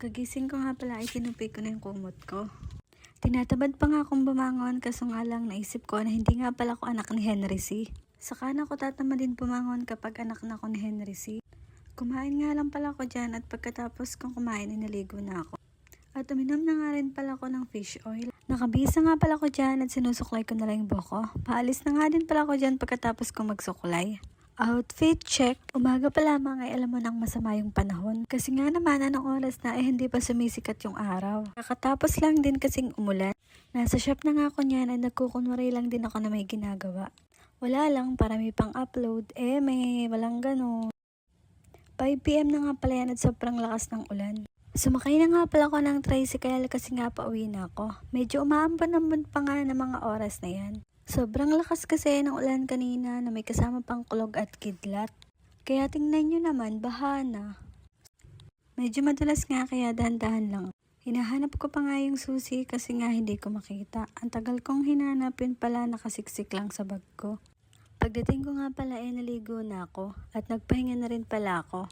Pagkagising ko nga pala ay tinupi ko na yung kumot ko. Tinatabad pa nga akong bumangon kaso nga lang naisip ko na hindi nga pala ako anak ni Henry C. Saka na ako tatamadin bumangon kapag anak na ako ni Henry C. Kumain nga lang pala ako dyan at pagkatapos kong kumain inaligo na ako. At uminom na nga rin pala ako ng fish oil. Nakabisa nga pala ako dyan at sinusuklay ko na lang yung buhok ko. Paalis na nga din pala ako dyan pagkatapos kong magsuklay. Outfit check. Umaga pa lamang ay alam mo nang masama yung panahon. Kasi nga naman anong oras na hindi pa sumisikat yung araw. Kakatapos lang din kasing umulan. Nasa shop na nga ako niyan ay nagkukunwari lang din ako na may ginagawa. Wala lang para may pang upload. May walang ganun. 5 PM na nga pala yan at sobrang lakas ng ulan. Sumakay na nga pala ako ng tricycle kasi nga pauwi na ako. Medyo umaambon-ambon pa nga ng mga oras na yan. Sobrang lakas kasi ng ulan kanina na may kasama pang kulog at kidlat. Kaya tingnan nyo naman, baha na. Medyo madulas nga kaya dahan-dahan lang. Hinahanap ko pa nga yung susi kasi nga hindi ko makita. Ang tagal kong hinanapin pala nakasiksik lang sa bag ko. Pagdating ko nga pala naligo na ako at nagpahinga na rin pala ako.